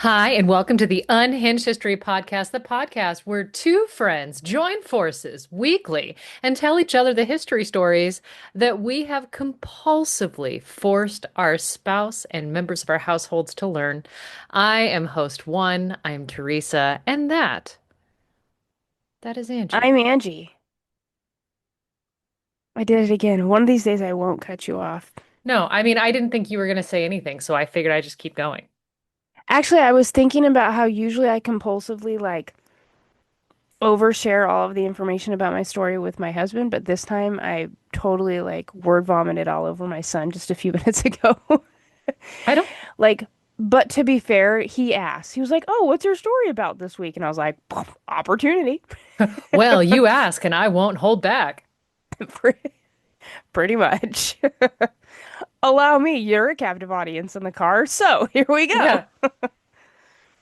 Hi, and welcome to the Unhinged History Podcast, the podcast where two friends join forces weekly and tell each other the history stories that we have compulsively forced our spouse and members of our households to learn. I am host one. I am Teresa, and that is Angie. I'm Angie. I did it again. One of these days I won't cut you off. No, I mean, I didn't think you were going to say anything, so I figured I'd just keep going. Actually, I was thinking about how usually I compulsively overshare all of the information about my story with my husband, but this time I totally word vomited all over my son just a few minutes ago. I don't. Like, but to be fair, he asked. He was like, "Oh, what's your story about this week?" And I was like, "Opportunity." Well, you ask, and I won't hold back. Pretty much. Allow me, you're a captive audience in the car, so here we go. Yeah.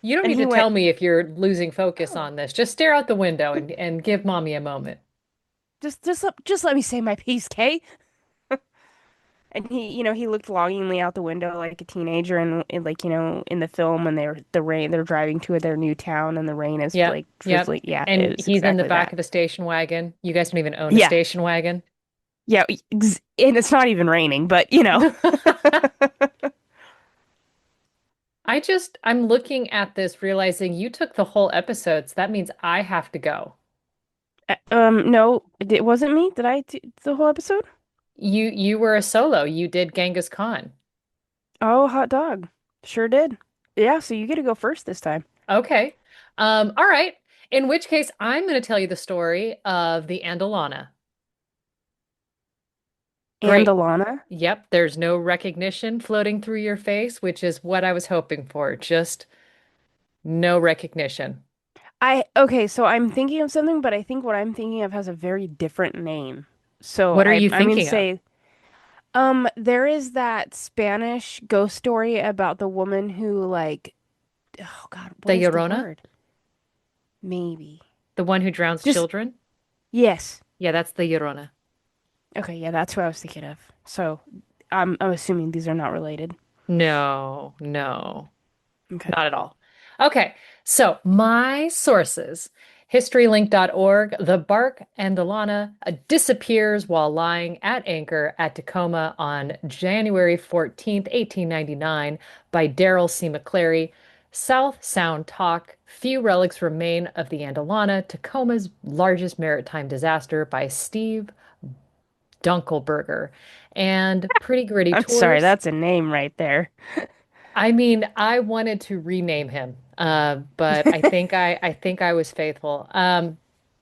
You don't And need to he tell went, me if you're losing focus "Oh, on this. Just stare out the window and give mommy a moment. just let me say my piece, Kay." And he looked longingly out the window like a teenager, and in the film when they're driving to their new town, and the rain is Yep, like yep. drizzling. Yeah, it And was he's in the exactly back that. of the station wagon. You guys don't even own a Yeah, station wagon. yeah, and it's not even raining, but I'm looking at this, realizing you took the whole episode, so that means I have to go. no, it wasn't me. Did I do the whole episode? You were a solo. You did Genghis Khan. Oh, hot dog, sure did. Yeah, so you get to go first this time. Okay. All right. In which case, I'm going to tell you the story of the Andelana. Great. Andelana. Yep, there's no recognition floating through your face, which is what I was hoping for. Just no recognition. Okay, so I'm thinking of something, but I think what I'm thinking of has a very different name. So What are you I'm gonna thinking of? say there is that Spanish ghost story about the woman who oh God, The what is the Llorona? word? Maybe. The one who drowns Just children? yes. Yeah, that's the Llorona. Okay, yeah, that's who I was thinking of. So I'm assuming these are not related. No, no, Okay. not at all. Okay, so my sources, historylink.org, the bark Andelana disappears while lying at anchor at Tacoma on January 14th, 1899 by Darrell C. McClary. South Sound Talk, few relics remain of the Andelana, Tacoma's largest maritime disaster by Steve Dunkelberger. And Pretty Gritty I'm sorry, Tours. that's a name right there. I mean, I wanted to rename him, but I think I was faithful.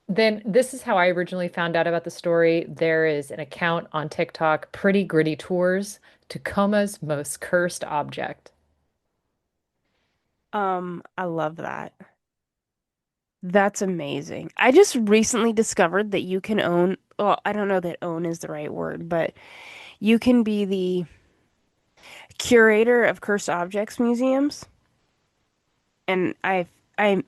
Then this is how I originally found out about the story. There is an account on TikTok, Pretty Gritty Tours, Tacoma's most cursed object. I love that. That's amazing. I just recently discovered that you can own, well, I don't know that own is the right word, but you can be the curator of cursed objects museums. And I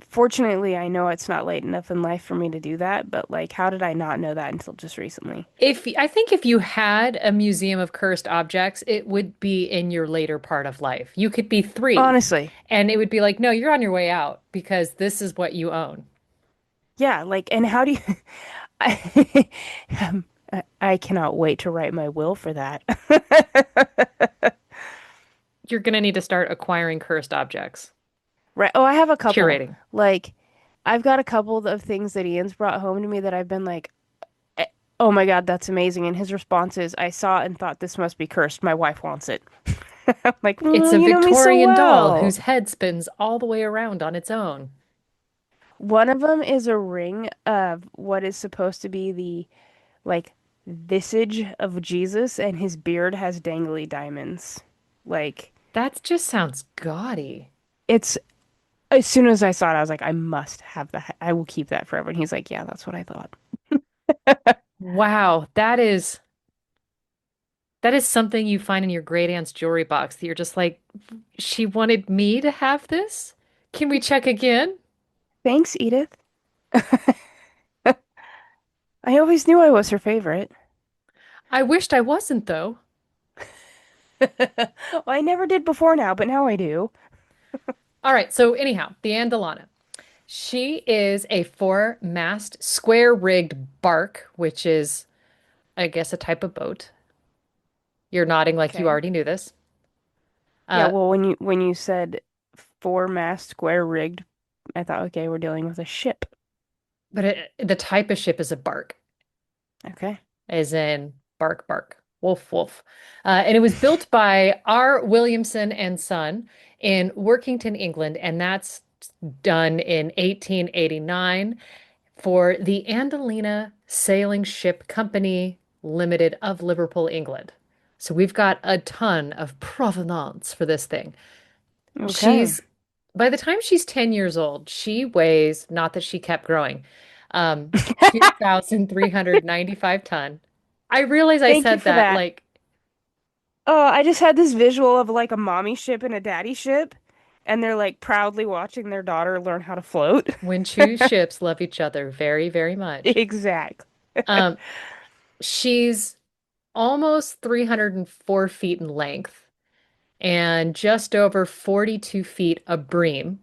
fortunately I know it's not late enough in life for me to do that, but how did I not know that until just recently? If I think if you had a museum of cursed objects, it would be in your later part of life. You could be three, Honestly, and it would be like, no, you're on your way out because this is what you own. yeah, and how do you I, I cannot wait to write my will for that. You're gonna need to start acquiring cursed objects, Right. Oh, I have a couple. curating. Like I've got a couple of things that Ian's brought home to me that I've been like, "Eh, oh my God, that's amazing." And his response is, I saw it and thought this must be cursed. My wife wants it. I'm like, It's a You know me so Victorian doll well." whose head spins all the way around on its own. One of them is a ring of what is supposed to be the like visage of Jesus, and his beard has dangly diamonds. Like That just sounds gaudy. it's as soon as I saw it, I was like, I must have that. I will keep that forever. And he's like, yeah, that's what I thought. Wow, that is something you find in your great aunt's jewelry box that you're just like, she wanted me to have this? Can we check again? Thanks, Edith. I always knew I was her favorite. I wished I wasn't, though. Well, I never did before now, but now I do. All right. So anyhow, the Andelana. She is a four-mast square-rigged bark, which is, I guess, a type of boat. You're nodding like you Okay. already knew this. Yeah, Uh, well, when you said four-mast square rigged, I thought, okay, we're dealing with a ship. the type of ship is a bark, Okay. as in bark, bark, wolf, wolf. And it was built by R. Williamson and Son in Workington, England, and that's done in 1889 for the Andelina Sailing Ship Company Limited of Liverpool, England. So we've got a ton of provenance for this thing. Okay. She's, by the time she's 10 years old, she weighs, not that she kept growing, 2,395 ton. I realize I Thank you said for that that. like Oh, I just had this visual of like a mommy ship and a daddy ship, and they're like proudly watching their daughter learn how to float. when two ships love each other very, very much. Exactly. Um, she's almost 304 feet in length and just over 42 feet a bream.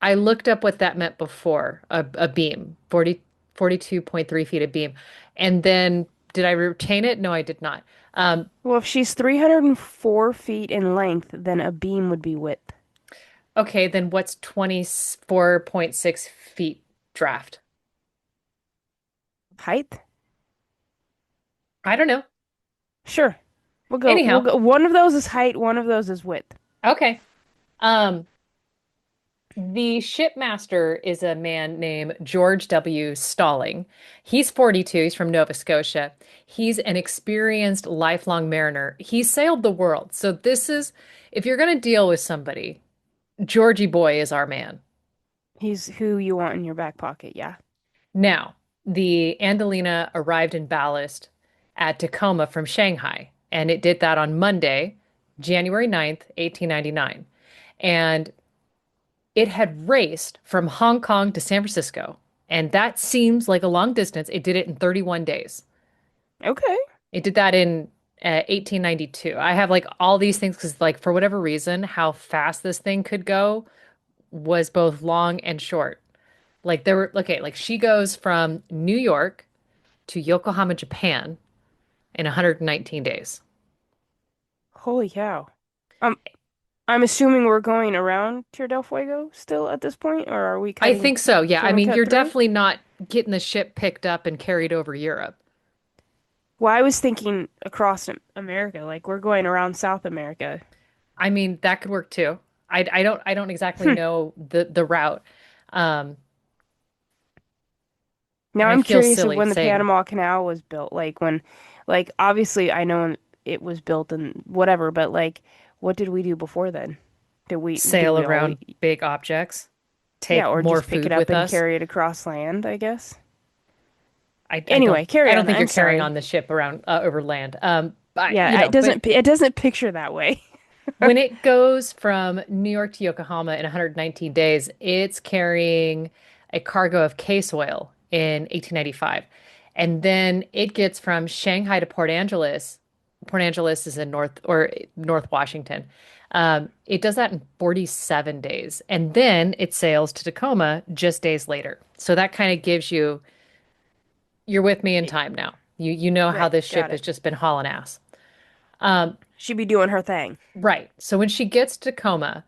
I looked up what that meant before, a beam, 42.3 feet a beam. And then did I retain it? No, I did not. Um, Well, if she's 304 feet in length, then a beam would be width. okay, then what's 24.6 feet draft? Height? I don't know. Sure. We'll Anyhow, go. One of those is height, one of those is width. okay. Um, the shipmaster is a man named George W. Stalling. He's 42. He's from Nova Scotia. He's an experienced lifelong mariner. He sailed the world. So this is, if you're going to deal with somebody, Georgie boy is our man. He's who you want in your back pocket, yeah. Now, the Andelina arrived in ballast at Tacoma from Shanghai, and it did that on Monday, January 9th, 1899. And it had raced from Hong Kong to San Francisco, and that seems like a long distance. It did it in 31 days. Okay. It did that in 1892. I have like all these things because, like, for whatever reason, how fast this thing could go was both long and short. Like, there were, okay, like she goes from New York to Yokohama, Japan in 119 days. Holy cow. Um, I'm assuming we're going around Tierra del Fuego still at this point, or are we I cutting? think so. Yeah. Can I we mean, cut you're through? definitely not getting the ship picked up and carried over Europe. Well, I was thinking across America, like we're going around South America. I mean, that could work too. I don't exactly Hmm. know the route. Um, Now and I I'm feel curious of silly when the saying Panama Canal was built. Like obviously I know it was built and whatever, but like, what did we do before then? Did sail we always, around big objects, yeah, take or more just pick it food up with and us. carry it across land, I guess. I Anyway, carry don't on. think you're I'm carrying sorry. on the ship around over land. But Yeah, but it doesn't picture that way. when it goes from New York to Yokohama in 119 days, it's carrying a cargo of case oil in 1895. And then it gets from Shanghai to Port Angeles. Port Angeles is in North Washington. It does that in 47 days. And then it sails to Tacoma just days later. So that kind of gives you, you're with me in time now. You know how Right, this got ship has it. just been hauling ass. Um, She'd be doing her thing. right. So when she gets to Tacoma,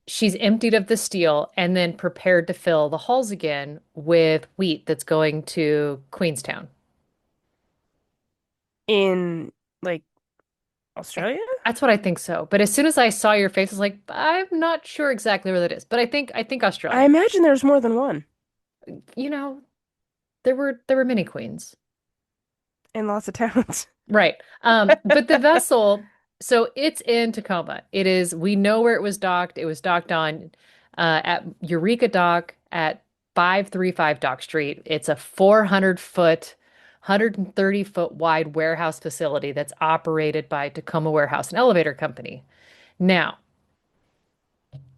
she's emptied of the steel and then prepared to fill the hulls again with wheat that's going to Queenstown. In like I, Australia? that's what I think so. But as soon as I saw your face, I was like, I'm not sure exactly where that is. But I think I Australia. imagine there's more than one You know, there were many queens. in lots of towns. Right. But the vessel, so it's in Tacoma. It is, we know where it was docked. It was docked on at Eureka Dock at 535 Dock Street. It's a 400-foot, 130-foot wide warehouse facility that's operated by Tacoma Warehouse and Elevator Company. Now,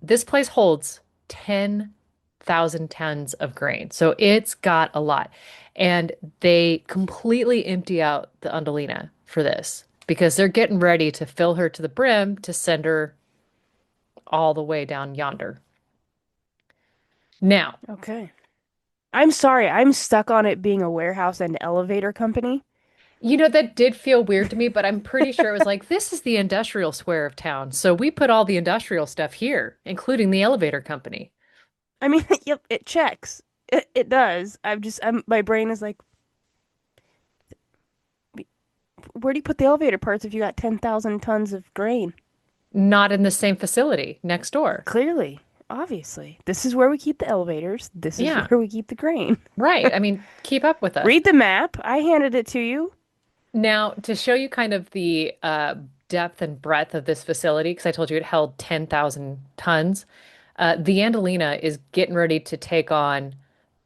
this place holds 10,000 tons of grain. So it's got a lot. And they completely empty out the Undolina for this because they're getting ready to fill her to the brim to send her all the way down yonder. Now, Okay. I'm sorry, I'm stuck on it being a warehouse and elevator company. that did feel weird to me, but I'm pretty sure it was like, this is the industrial square of town. So we put all the industrial stuff here, including the elevator company. I mean, yep, it checks. It does. My brain is like, where do you put the elevator parts if you got 10,000 tons of grain? Not in the same facility next door. Clearly, obviously. This is where we keep the elevators. This is Yeah, where we keep the grain. right. I mean, keep up with us. Read the map. I handed it to you. Now, to show you kind of the depth and breadth of this facility, because I told you it held 10,000 tons, the Andelina is getting ready to take on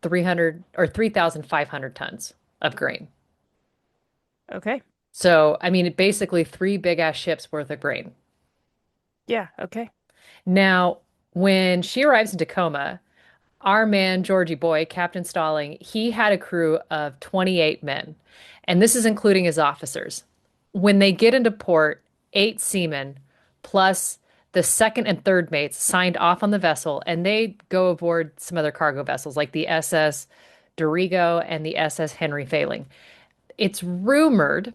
300 or 3,500 tons of grain. Okay. So, I mean, basically three big ass ships worth of grain. Yeah, okay. Now, when she arrives in Tacoma, our man, Georgie Boy, Captain Stalling, he had a crew of 28 men, and this is including his officers. When they get into port, 8 seamen plus the second and third mates signed off on the vessel, and they go aboard some other cargo vessels like the SS Dorigo and the SS Henry Failing. It's rumored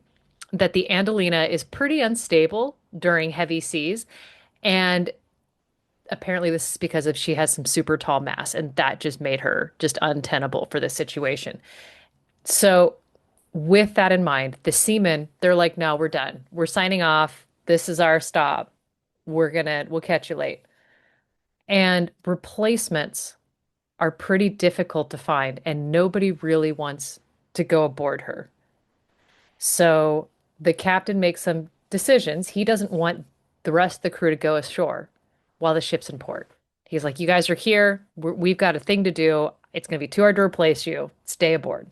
that the Andelina is pretty unstable during heavy seas, and apparently this is because of she has some super tall mass, and that just made her just untenable for this situation. So with that in mind, the seamen, they're like, no, we're done. We're signing off. This is our stop. We'll catch you late. And replacements are pretty difficult to find, and nobody really wants to go aboard her. So the captain makes some decisions. He doesn't want the rest of the crew to go ashore while the ship's in port. He's like, you guys are here. We've got a thing to do. It's going to be too hard to replace you. Stay aboard.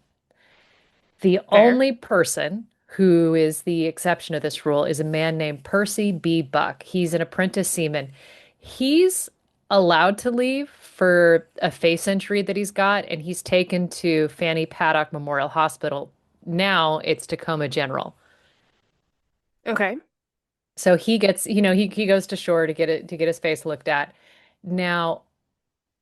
The Fair. only person who is the exception to this rule is a man named Percy B. Buck. He's an apprentice seaman. He's allowed to leave for a face injury that he's got, and he's taken to Fanny Paddock Memorial Hospital. Now it's Tacoma General. Okay. So he gets, he goes to shore to get his face looked at. Now,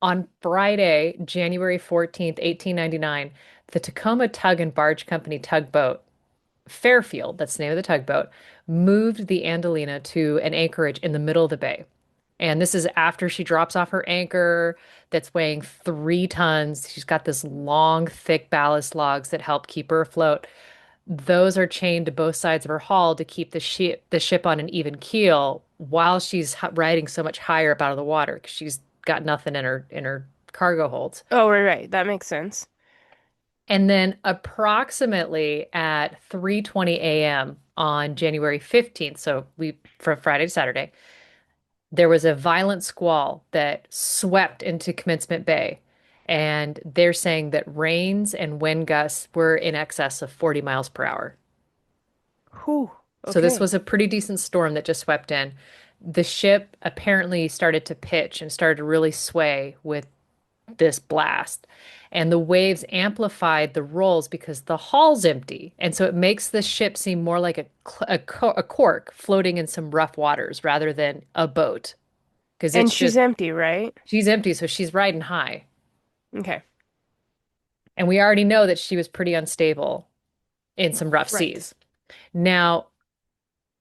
on Friday, January 14th, 1899, the Tacoma Tug and Barge Company tugboat, Fairfield, that's the name of the tugboat, moved the Andelina to an anchorage in the middle of the bay. And this is after she drops off her anchor that's weighing 3 tons. She's got this long, thick ballast logs that help keep her afloat. Those are chained to both sides of her hull to keep the ship on an even keel while she's riding so much higher up out of the water because she's got nothing in her cargo holds. Oh, right, right. That makes sense. And then approximately at 3:20 a.m. on January 15th, so we from Friday to Saturday, there was a violent squall that swept into Commencement Bay. And they're saying that rains and wind gusts were in excess of 40 miles per hour. Whew. So this Okay. was a pretty decent storm that just swept in. The ship apparently started to pitch and started to really sway with this blast. And the waves amplified the rolls because the hull's empty. And so it makes the ship seem more like a cork floating in some rough waters rather than a boat. Because And it's she's just, empty, right? she's empty, so she's riding high. Okay. And we already know that she was pretty unstable in some rough Right. seas. Now,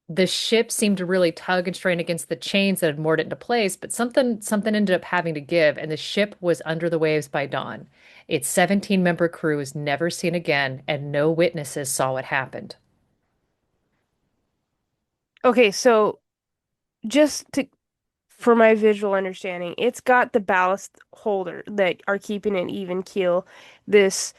the ship seemed to really tug and strain against the chains that had moored it into place, but something ended up having to give, and the ship was under the waves by dawn. Its 17-member crew was never seen again, and no witnesses saw what happened. Okay, so just to for my visual understanding, it's got the ballast holder that are keeping an even keel. This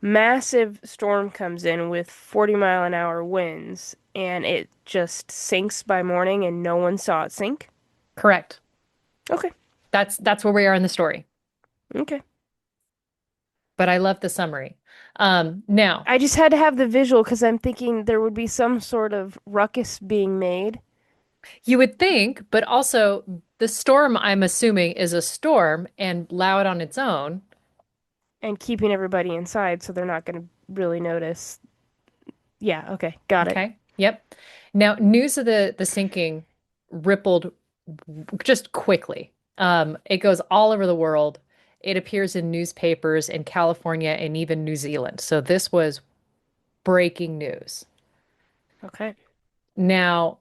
massive storm comes in with 40-mile-an-hour winds, and it just sinks by morning, and no one saw it sink. Correct. Okay. That's where we are in the story. Okay. But I love the summary. Now, I just had to have the visual because I'm thinking there would be some sort of ruckus being made you would think, but also the storm, I'm assuming, is a storm and loud on its own. and keeping everybody inside so they're not going to really notice. Yeah, okay. Got it. Okay. Yep. Now, news of the sinking rippled just quickly. It goes all over the world. It appears in newspapers in California and even New Zealand. So this was breaking news. Okay. Now,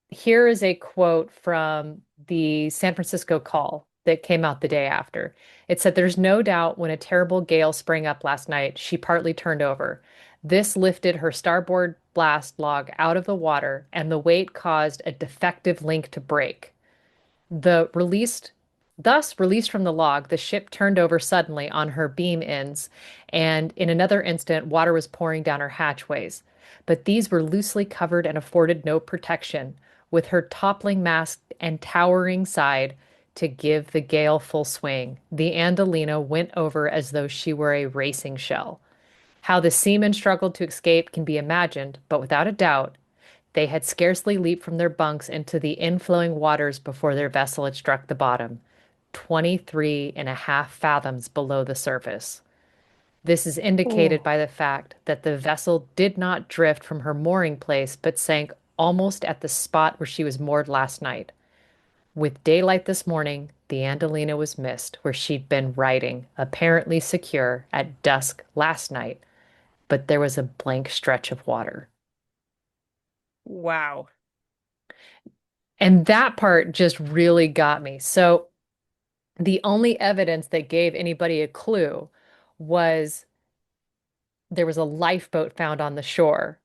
here is a quote from the San Francisco Call that came out the day after. It said, "There's no doubt when a terrible gale sprang up last night, she partly turned over. This lifted her starboard blast log out of the water, and the weight caused a defective link to break. The released, Thus released from the log, the ship turned over suddenly on her beam ends, and in another instant, water was pouring down her hatchways. But these were loosely covered and afforded no protection, with her toppling mast and towering side to give the gale full swing. The Andelana went over as though she were a racing shell. How the seamen struggled to escape can be imagined, but without a doubt, they had scarcely leaped from their bunks into the inflowing waters before their vessel had struck the bottom, 23.5 fathoms below the surface. This is indicated Oh, by the fact that the vessel did not drift from her mooring place, but sank almost at the spot where she was moored last night. With daylight this morning, the Andelana was missed, where she'd been riding, apparently secure, at dusk last night, but there was a blank stretch of water." wow. And that part just really got me. So the only evidence that gave anybody a clue was there was a lifeboat found on the shore,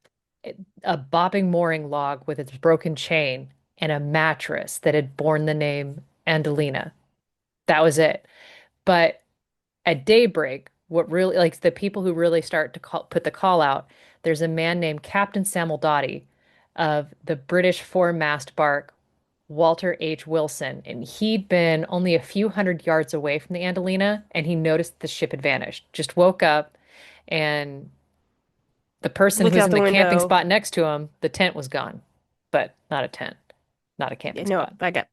a bobbing mooring log with its broken chain, and a mattress that had borne the name Andelina. That was it. But at daybreak, what really, like the people who really start to put the call out, there's a man named Captain Samuel of the British four-mast bark Walter H. Wilson, and he'd been only a few hundred yards away from the Andelina, and he noticed the ship had vanished. Just woke up, and the person who Looked was out in the the camping window. spot next to him, the tent was gone, but not a tent, not a Yeah, camping no, spot. I got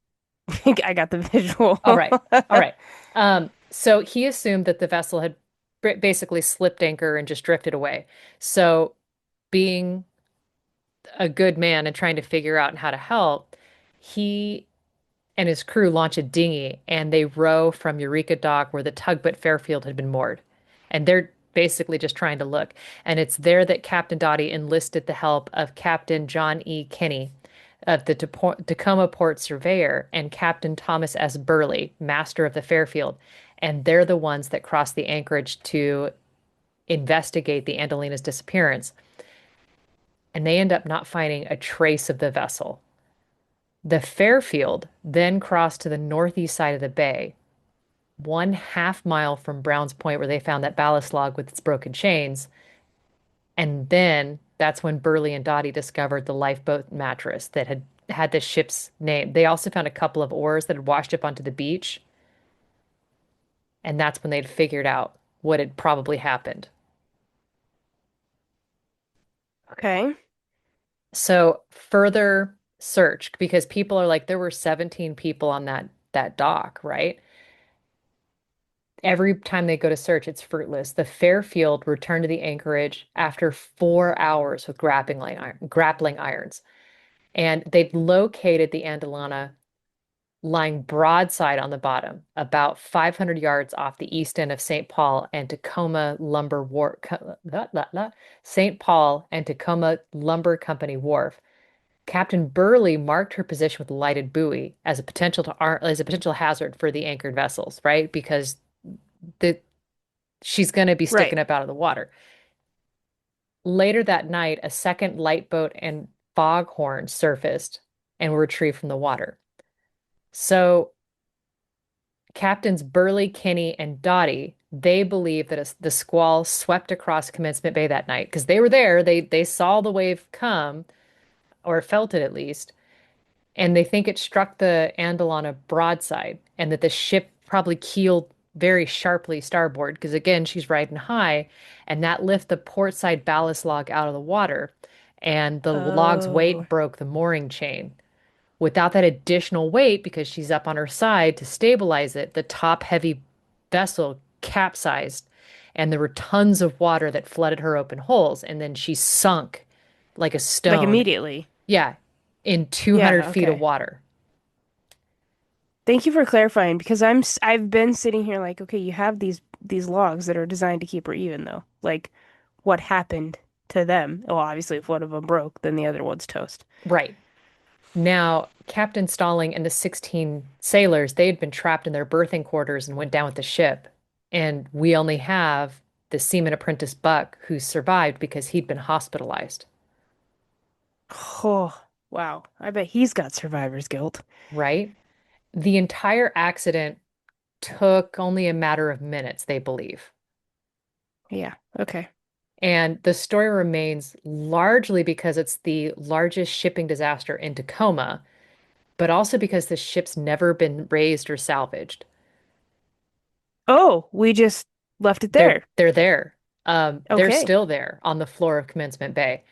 I got the visual. All right, all right. So he assumed that the vessel had basically slipped anchor and just drifted away. So, being a good man and trying to figure out how to help, he and his crew launch a dinghy and they row from Eureka Dock where the tugboat Fairfield had been moored. And they're basically just trying to look. And it's there that Captain Dottie enlisted the help of Captain John E. Kinney of the Tacoma Port Surveyor and Captain Thomas S. Burley, master of the Fairfield. And they're the ones that crossed the anchorage to investigate the Andelina's disappearance. And they end up not finding a trace of the vessel. The Fairfield then crossed to the northeast side of the bay, 1/2 mile from Brown's Point, where they found that ballast log with its broken chains. And then that's when Burley and Dottie discovered the lifeboat mattress that had the ship's name. They also found a couple of oars that had washed up onto the beach. And that's when they'd figured out what had probably happened. Okay. So further search, because people are like, there were 17 people on that dock, right? Every time they go to search, it's fruitless. The Fairfield returned to the anchorage after 4 hours with grappling irons. And they'd located the Andelana lying broadside on the bottom, about 500 yards off the east end of St. Paul and Tacoma Lumber Wharf, St. Paul and Tacoma Lumber Company Wharf. Captain Burley marked her position with a lighted buoy as a potential hazard for the anchored vessels, right? Because the she's going to be Right. sticking up out of the water. Later that night, a second lifeboat and foghorn surfaced and were retrieved from the water. So Captains Burley, Kinney, and Dottie, they believe that the squall swept across Commencement Bay that night because they were there. They saw the wave come, or felt it at least, and they think it struck the Andelana broadside and that the ship probably keeled very sharply starboard because again she's riding high and that lifted the port side ballast log out of the water and the log's Oh, weight broke the mooring chain. Without that additional weight, because she's up on her side to stabilize it, the top heavy vessel capsized and there were tons of water that flooded her open holes and then she sunk like a like stone. immediately. Yeah, in 200 Yeah, feet of okay. water. Thank you for clarifying because I've been sitting here like, okay, you have these logs that are designed to keep her even though. Like what happened to them? Well, obviously if one of them broke, then the other one's toast. Right. Now, Captain Stalling and the 16 sailors, they had been trapped in their berthing quarters and went down with the ship. And we only have the seaman apprentice Buck who survived because he'd been hospitalized, Oh, wow. I bet he's got survivor's guilt. right? The entire accident took only a matter of minutes, they believe. Yeah. Okay. And the story remains largely because it's the largest shipping disaster in Tacoma, but also because the ship's never been raised or salvaged. Oh, we just left it They're there. they're there. They're Okay. still there on the floor of Commencement Bay.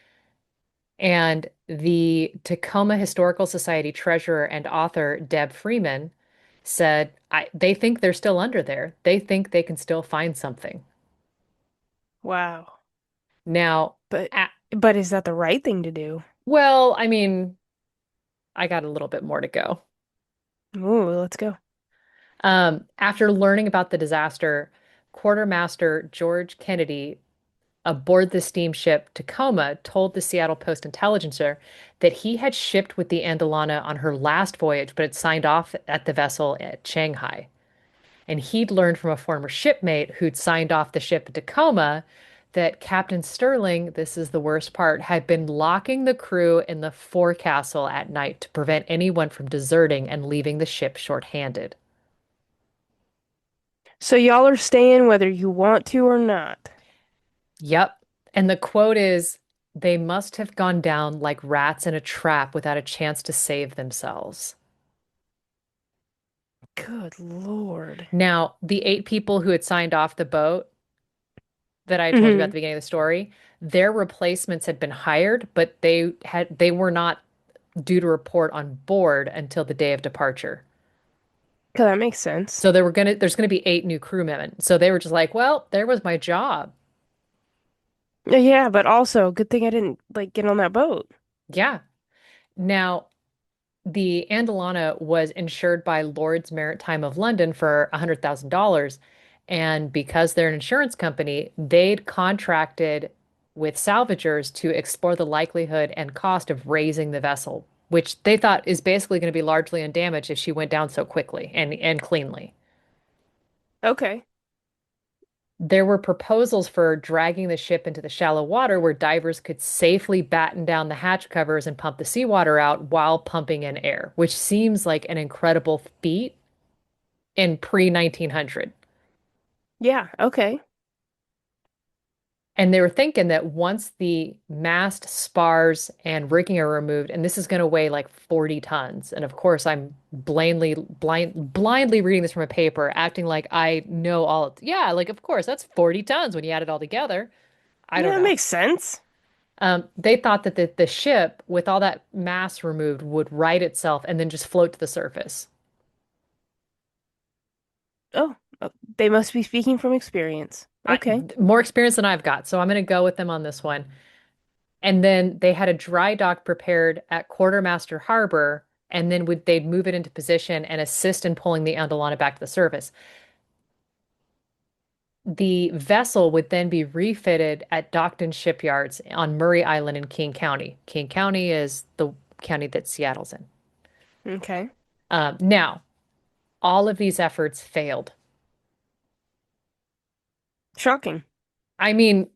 And the Tacoma Historical Society treasurer and author Deb Freeman said, they think they're still under there. They think they can still find something. Wow. Now, But a but is that the right thing to do? well, I mean, I got a little bit more to go. Ooh, let's go. After learning about the disaster, Quartermaster George Kennedy aboard the steamship Tacoma told the Seattle Post Intelligencer that he had shipped with the Andelana on her last voyage, but had signed off at the vessel at Shanghai. And he'd learned from a former shipmate who'd signed off the ship at Tacoma that Captain Sterling, this is the worst part, had been locking the crew in the forecastle at night to prevent anyone from deserting and leaving the ship shorthanded. So y'all are staying whether you want to or not. Yep. And the quote is, they must have gone down like rats in a trap without a chance to save themselves. Good Lord. Now, the 8 people who had signed off the boat that I told you about at Mm-hmm. the beginning of the story, their replacements had been hired, but they were not due to report on board until the day of departure. Okay, that makes sense. So there's gonna be 8 new crewmen. So they were just like, well, there was my job. Yeah, but also, good thing I didn't like get on that boat. Yeah. Now, the Andelana was insured by Lord's Maritime of London for $100,000. And because they're an insurance company, they'd contracted with salvagers to explore the likelihood and cost of raising the vessel, which they thought is basically going to be largely undamaged if she went down so quickly and cleanly. Okay. There were proposals for dragging the ship into the shallow water where divers could safely batten down the hatch covers and pump the seawater out while pumping in air, which seems like an incredible feat in pre-1900. Yeah, okay. And they were thinking that once the mast, spars, and rigging are removed, and this is going to weigh like 40 tons. And of course, I'm blindly reading this from a paper, acting like I know all. Yeah, like of course, that's 40 tons when you add it all together. I Yeah, don't that know. makes sense. They thought that the ship, with all that mass removed, would right itself and then just float to the surface. Oh, they must be speaking from experience. Okay. More experience than I've got, so I'm going to go with them on this one. And then they had a dry dock prepared at Quartermaster Harbor, and then they'd move it into position and assist in pulling the Andelana back to the surface. The vessel would then be refitted at Dockton shipyards on Murray Island in King County. King County is the county that Seattle's in. Okay. Now, all of these efforts failed. Shocking. I mean,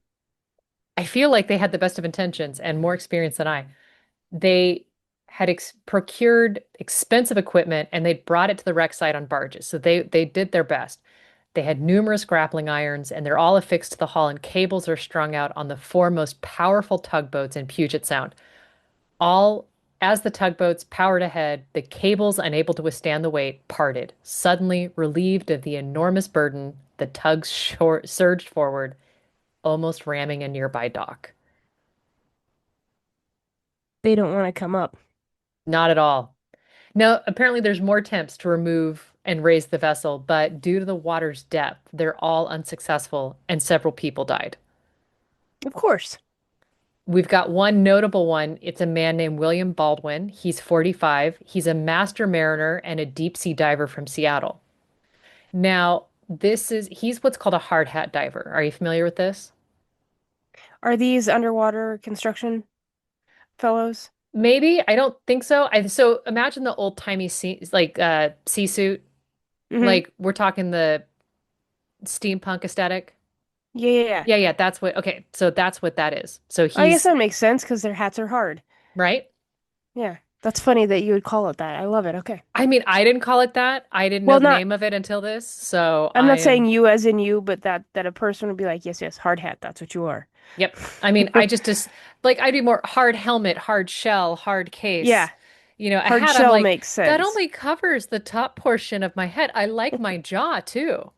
I feel like they had the best of intentions and more experience than I. They had procured expensive equipment and they'd brought it to the wreck site on barges. So they did their best. They had numerous grappling irons and they're all affixed to the hull and cables are strung out on the 4 most powerful tugboats in Puget Sound. All as the tugboats powered ahead, the cables, unable to withstand the weight, parted. Suddenly, relieved of the enormous burden, the tugs surged forward, almost ramming a nearby dock. They don't want to come up. Not at all. Now, apparently, there's more attempts to remove and raise the vessel, but due to the water's depth, they're all unsuccessful and several people died. Of course. We've got one notable one. It's a man named William Baldwin. He's 45. He's a master mariner and a deep sea diver from Seattle. Now, he's what's called a hard hat diver. Are you familiar with this? Are these underwater construction fellows? Maybe. I don't think so. So imagine the old-timey sea suit. Mm-hmm. Like we're talking the steampunk aesthetic. Yeah, yeah, yeah. Yeah, yeah, that's what. Okay, so that's what that is. So I guess he's that makes sense because their hats are hard. right. Yeah. That's funny that you would call it that. I love it. Okay. I mean, I didn't call it that. I didn't know Well, the not name of it until this. So I'm I not saying am, you as in you, but that a person would be like, "Yes, yes, hard hat, that's what you are." yep. I mean, I just like I do more hard helmet, hard shell, hard case. Yeah. A Hard hat, I'm shell like, makes that sense. only covers the top portion of my head. I like my jaw too.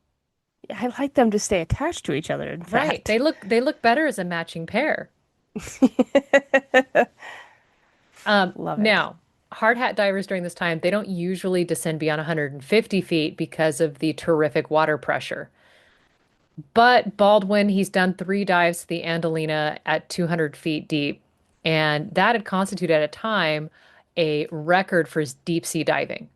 I like them to stay attached to each other, in Right. fact. They look better as a matching pair. Love it. Now, hard hat divers during this time, they don't usually descend beyond 150 feet because of the terrific water pressure. But Baldwin, he's done 3 dives to the Andelana at 200 feet deep, and that had constituted at a time a record for his deep sea diving.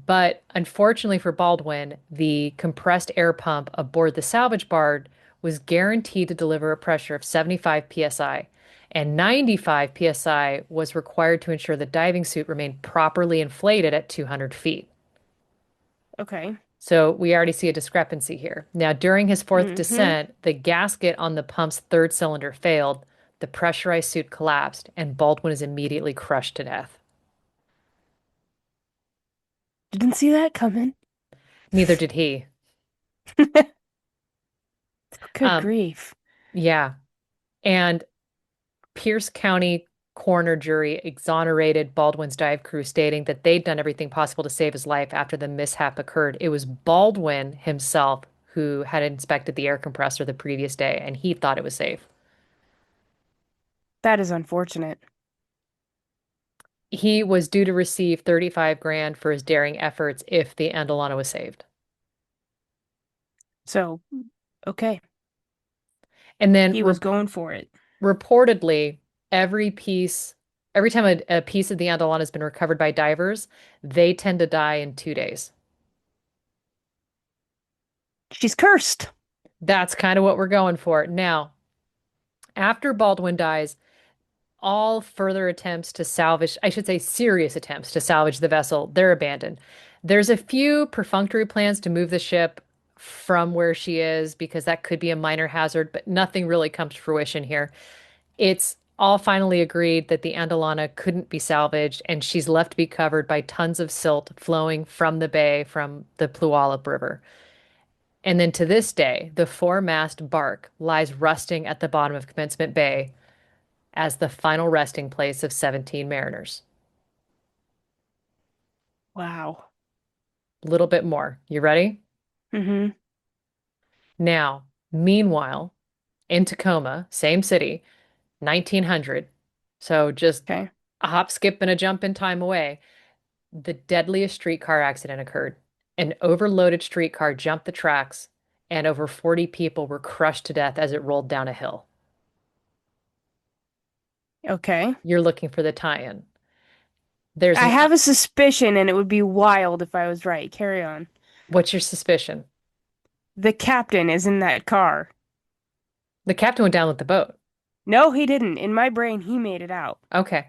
But unfortunately for Baldwin, the compressed air pump aboard the salvage barge was guaranteed to deliver a pressure of 75 psi, and 95 psi was required to ensure the diving suit remained properly inflated at 200 feet. Okay. So we already see a discrepancy here. Now, during his fourth Mm-hmm. descent, the gasket on the pump's third cylinder failed, the pressurized suit collapsed, and Baldwin is immediately crushed to death. Didn't see that coming. Neither did he. Good Um, grief. yeah. And Pierce County coroner jury exonerated Baldwin's dive crew, stating that they'd done everything possible to save his life after the mishap occurred. It was Baldwin himself who had inspected the air compressor the previous day, and he thought it was safe. That is unfortunate. He was due to receive 35 grand for his daring efforts if the Andelana was saved. So, okay. And then He was going for it. reportedly, every piece, every time a piece of the Andelana has been recovered by divers, they tend to die in 2 days. She's cursed. That's kind of what we're going for. Now, after Baldwin dies, all further attempts to salvage, I should say serious attempts to salvage the vessel, they're abandoned. There's a few perfunctory plans to move the ship from where she is because that could be a minor hazard, but nothing really comes to fruition here. It's all finally agreed that the Andelana couldn't be salvaged and she's left to be covered by tons of silt flowing from the bay from the Puyallup River. And then to this day, the four-mast bark lies rusting at the bottom of Commencement Bay as the final resting place of 17 mariners. Wow. A little bit more. You ready? Mm-hmm. Now, meanwhile, in Tacoma, same city, 1900. So just Okay. a hop, skip, and a jump in time away. The deadliest streetcar accident occurred. An overloaded streetcar jumped the tracks, and over 40 people were crushed to death as it rolled down a hill. Okay. You're looking for the tie-in. There's I an, have a suspicion, and it would be wild if I was right. Carry on. what's your suspicion? The captain is in that car. The captain went down with the boat. No, he didn't. In my brain, he made it out. Okay.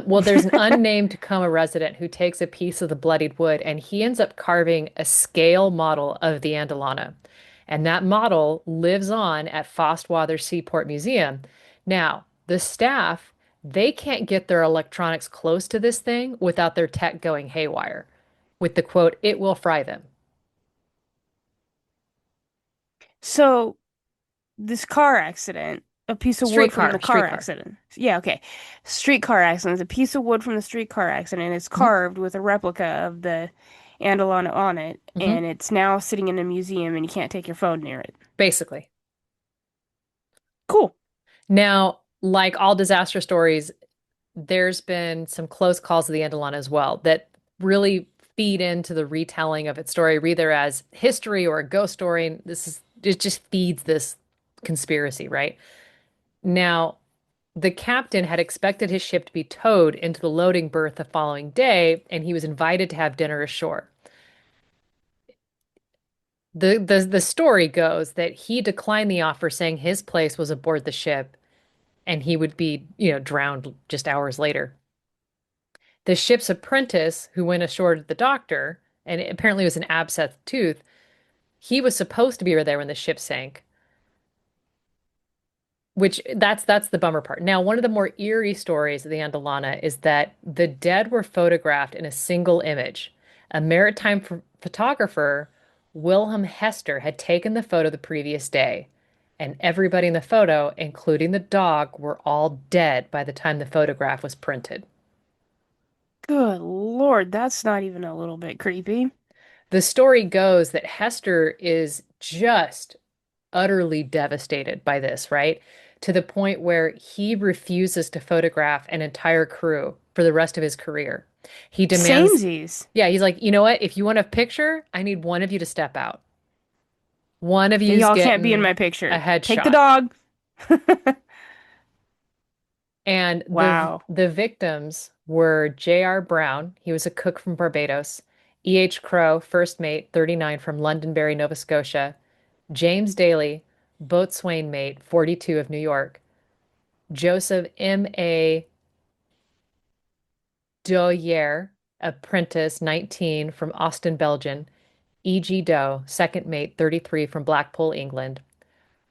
Well, there's an unnamed Tacoma resident who takes a piece of the bloodied wood and he ends up carving a scale model of the Andelana. And that model lives on at Fostwather Seaport Museum. Now, the staff, they can't get their electronics close to this thing without their tech going haywire with the quote, it will fry them. So, this car accident, a piece of wood from the car Streetcar. accident. Yeah, okay. Streetcar accident is a piece of wood from the streetcar accident. It's Hmm. carved with a replica of the Andelana on it, Hmm. and it's now sitting in a museum, and you can't take your phone near it. Basically. Cool. Now, like all disaster stories, there's been some close calls of the Andelon as well that really feed into the retelling of its story, either as history or a ghost story. And it just feeds this conspiracy, right? Now, The captain had expected his ship to be towed into the loading berth the following day, and he was invited to have dinner ashore. The story goes that he declined the offer, saying his place was aboard the ship and he would be, drowned just hours later. The ship's apprentice, who went ashore to the doctor, and it apparently was an abscessed tooth, he was supposed to be there when the ship sank. Which that's the bummer part. Now, one of the more eerie stories of the Andelana is that the dead were photographed in a single image. A maritime photographer, Wilhelm Hester, had taken the photo the previous day, and everybody in the photo, including the dog, were all dead by the time the photograph was printed. Good Lord, that's not even a little bit creepy. The story goes that Hester is just utterly devastated by this, right? To the point where he refuses to photograph an entire crew for the rest of his career. He demands, Samesies. yeah, he's like, you know what? If you want a picture, I need one of you to step out. One of you's Y'all can't be in getting my a picture. Take the headshot. dog. And Wow. the victims were J.R. Brown, he was a cook from Barbados, E.H. Crow, first mate, 39 from Londonderry, Nova Scotia, James Daly, boatswain mate, 42 of New York, Joseph M.A. Doyer, apprentice, 19 from Austin, Belgium, E.G. Doe, second mate, 33 from Blackpool, England,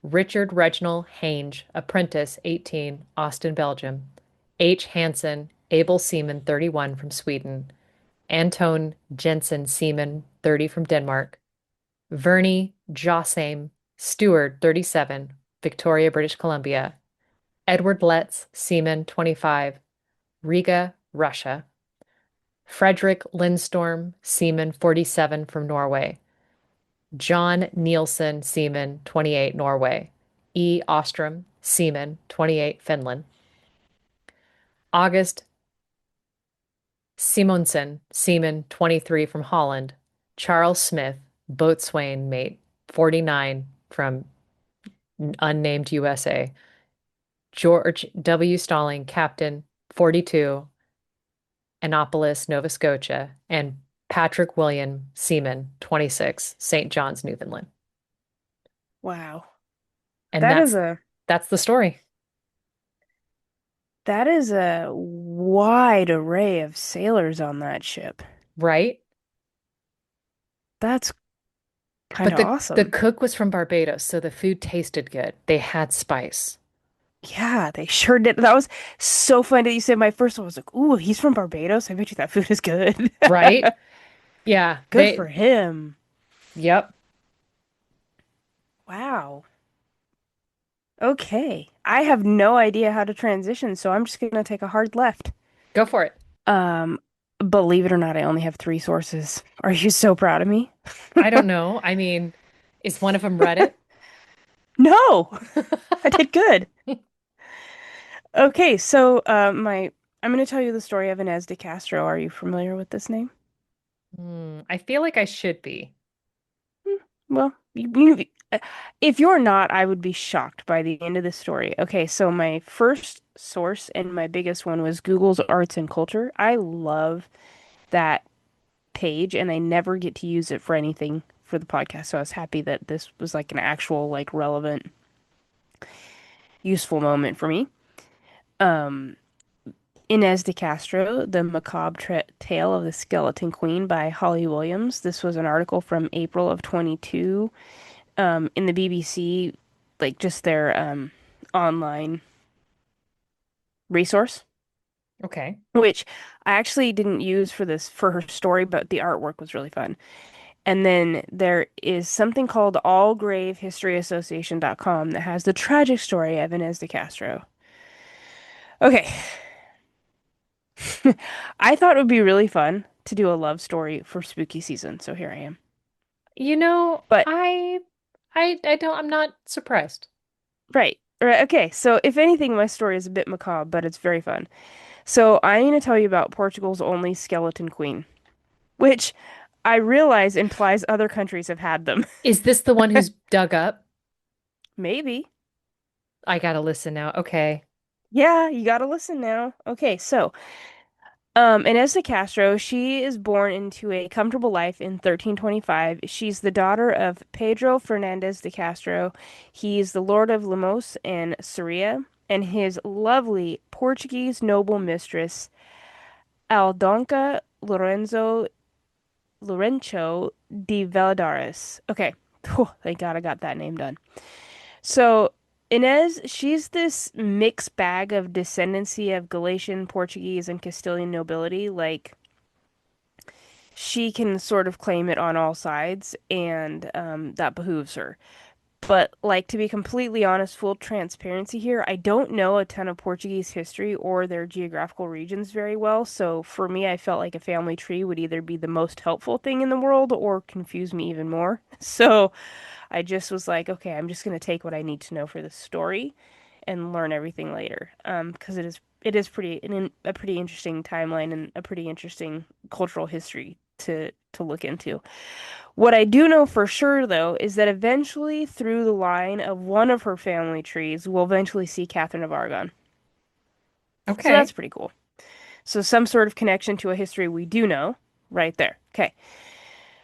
Richard Reginald Hange, apprentice, 18, Austin, Belgium, H. Hansen, able seaman, 31 from Sweden, Anton Jensen, seaman, 30 from Denmark, Vernie Jossame, steward, 37, Victoria, British Columbia, Edward Letts, seaman, 25, Riga, Russia, Frederick Lindstorm, seaman, 47 from Norway, John Nielsen, seaman, 28, Norway, E. Ostrom, seaman, 28, Finland, August Simonsen, seaman, 23 from Holland, Charles Smith, boatswain mate, 49 from unnamed USA, George W. Stalling, captain, 42, Annapolis, Nova Scotia, and Patrick William Seaman, 26, St. John's, Newfoundland. Wow. And That is a that's the story, that is a wide array of sailors on that ship. right? That's kind But of the awesome. cook was from Barbados, so the food tasted good. They had spice, Yeah, they sure did. That was so funny that you said my first one was like, "Ooh, he's from Barbados. I bet you that food is good." right? Yeah, Good for him. yep, Wow. Okay. I have no idea how to transition, so I'm just gonna take a hard left. go for it. Um, Believe it or not, I only have three sources. Are you so proud of me? I don't know. I mean, is one of them Reddit? No, I did good. Okay, so I'm going to tell you the story of Inez de Castro. Are you familiar with this name? I feel like I should be. Hmm, Well, if you're not, I would be shocked by the end of the story. Okay, so my first source and my biggest one was Google's Arts and Culture. I love that page, and I never get to use it for anything for the podcast. So I was happy that this was like an actual, like, relevant, useful moment for me. Um, Inez de Castro, The Macabre Tale of the Skeleton Queen by Holly Williams. This was an article from April of 22 in the BBC, like just their online resource, Okay. which I actually didn't use for this for her story, but the artwork was really fun. And then there is something called allgravehistoryassociation.com that has the tragic story of Inez de Castro. Okay, I thought it would be really fun to do a love story for spooky season, so here I am. You know, But I don't, I'm not surprised. right, okay. So if anything, my story is a bit macabre, but it's very fun. So I'm going to tell you about Portugal's only skeleton queen, which I realize implies other countries have had them. Is this the one who's dug up? Maybe. I gotta listen now. Okay. Yeah, you gotta listen now. Okay, so Inez de Castro, she is born into a comfortable life in 1325. She's the daughter of Pedro Fernandez de Castro. He's the Lord of Lemos and Soria, and his lovely Portuguese noble mistress, Aldonca Lourenço de Valadares. Okay. Whew, thank God I got that name done. So, Inez, she's this mixed bag of descendancy of Galician, Portuguese, and Castilian nobility. Like, she can sort of claim it on all sides, and that behooves her. But, like, to be completely honest, full transparency here, I don't know a ton of Portuguese history or their geographical regions very well. So, for me, I felt like a family tree would either be the most helpful thing in the world or confuse me even more. So, I just was like, okay, I'm just going to take what I need to know for the story and learn everything later. Because it is a pretty interesting timeline and a pretty interesting cultural history to look into. What I do know for sure though is that eventually through the line of one of her family trees, we'll eventually see Catherine of Aragon. So that's Okay. pretty cool. So some sort of connection to a history we do know right there. Okay.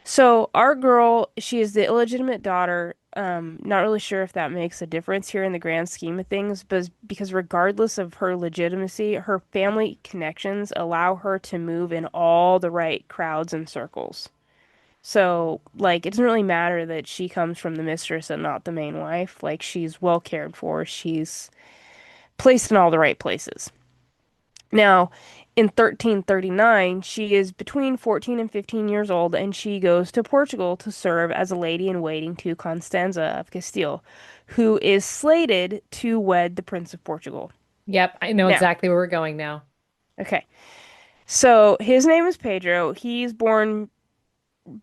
So our girl, she is the illegitimate daughter. Not really sure if that makes a difference here in the grand scheme of things, but because regardless of her legitimacy, her family connections allow her to move in all the right crowds and circles. So, like, it doesn't really matter that she comes from the mistress and not the main wife. Like, she's well cared for. She's placed in all the right places. Now, in 1339, she is between 14 and 15 years old, and she goes to Portugal to serve as a lady in waiting to Constanza of Castile, who is slated to wed the Prince of Portugal. Yep, I know Now, exactly where we're going now. okay, so his name is Pedro. He's born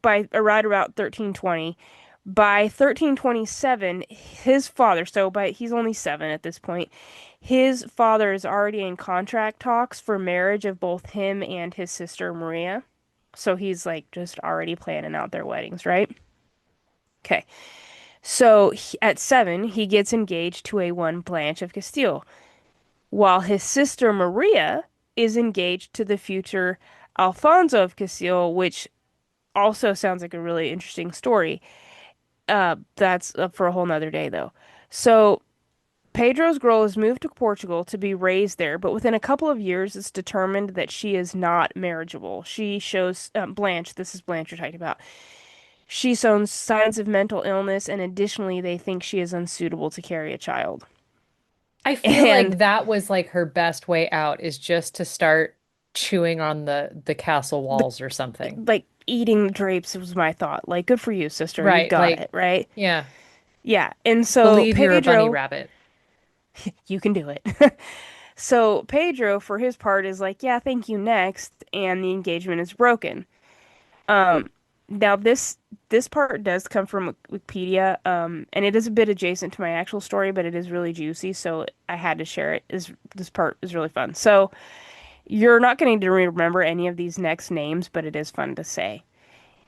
by right about 1320. By 1327, his father, so by he's only 7 at this point, his father is already in contract talks for marriage of both him and his sister Maria. So he's like just already planning out their weddings, right? Okay. So at 7, he gets engaged to a one Blanche of Castile, while his sister Maria is engaged to the future Alfonso of Castile, which also sounds like a really interesting story. That's up for a whole nother day, though. So Pedro's girl is moved to Portugal to be raised there, but within a couple of years, it's determined that she is not marriageable. She shows Blanche. This is Blanche you're talking about. She shows signs of mental illness, and additionally, they think she is unsuitable to carry a child. I feel And like that was like her best way out is just to start chewing on the castle the walls or something. like eating drapes was my thought. Like, good for you, sister. You Right, got like it, right? yeah, Yeah. And so believe you're a bunny Pedro, rabbit. you can do it. So Pedro, for his part, is like, yeah, thank you, next, and the engagement is broken. Um, Now this part does come from Wikipedia, and it is a bit adjacent to my actual story, but it is really juicy, so I had to share it. Is This part is really fun. So you're not going to remember any of these next names, but it is fun to say.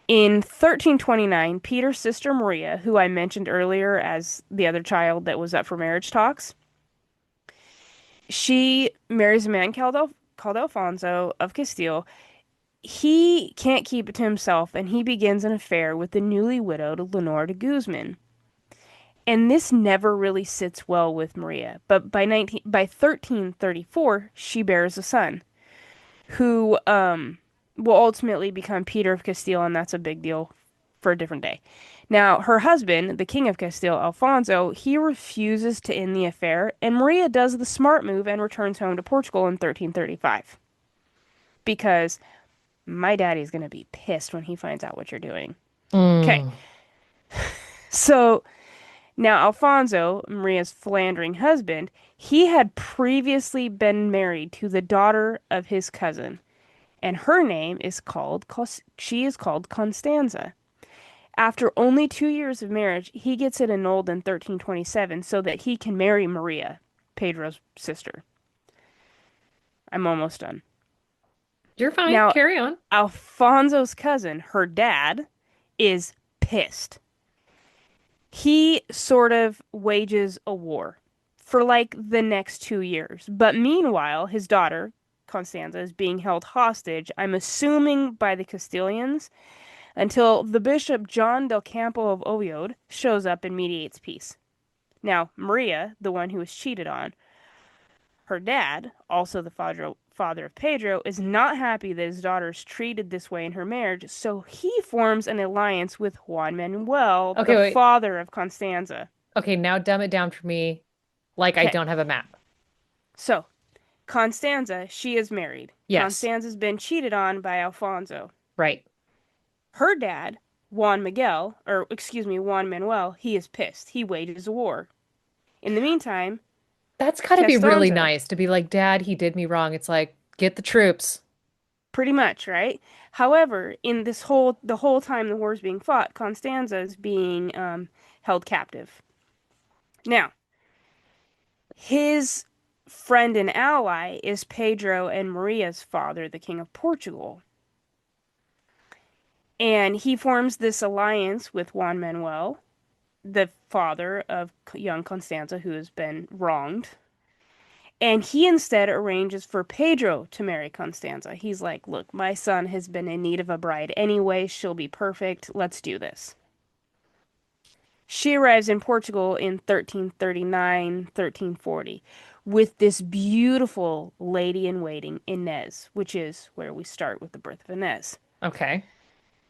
In 1329, Peter's sister Maria, who I mentioned earlier as the other child that was up for marriage talks, she marries a man called Alfonso of Castile. He can't keep it to himself, and he begins an affair with the newly widowed Lenore de Guzman. And this never really sits well with Maria. But by 1334, she bears a son who will ultimately become Peter of Castile, and that's a big deal for a different day. Now, her husband, the King of Castile, Alfonso, he refuses to end the affair, and Maria does the smart move and returns home to Portugal in 1335. Because my daddy's gonna be pissed when he finds out what you're doing. Okay, Mm. so now Alfonso, Maria's philandering husband, he had previously been married to the daughter of his cousin, and her name is called she is called Constanza. After only 2 years of marriage, he gets it annulled in 1327 so that he can marry Maria, Pedro's sister. I'm almost done. You're fine. Now, Carry on. Alfonso's cousin, her dad, is pissed. He sort of wages a war for like the next 2 years. But meanwhile, his daughter, Constanza, is being held hostage, I'm assuming by the Castilians, until the Bishop John del Campo of Oviedo shows up and mediates peace. Now, Maria, the one who was cheated on, her dad, also the father of Pedro, is not happy that his daughter is treated this way in her marriage, so he forms an alliance with Juan Manuel, Okay, the wait. father of Constanza. Okay, now dumb it down for me like I Okay, don't have a map. so Constanza, she is married. Yes, Constanza's been cheated on by Alfonso. right. Her dad, Juan Manuel, he is pissed. He wages a war. In the meantime, That's got to be really Costanza, nice to be like, Dad, he did me wrong. It's like, get the troops. pretty much, right? However, in the whole time the war is being fought, Constanza is being held captive. Now, his friend and ally is Pedro and Maria's father, the King of Portugal. And he forms this alliance with Juan Manuel, the father of young Constanza, who has been wronged. And he instead arranges for Pedro to marry Constanza. He's like, look, my son has been in need of a bride anyway. She'll be perfect. Let's do this. She arrives in Portugal in 1339, 1340, with this beautiful lady in waiting, Inez, which is where we start with the birth of Inez. Okay.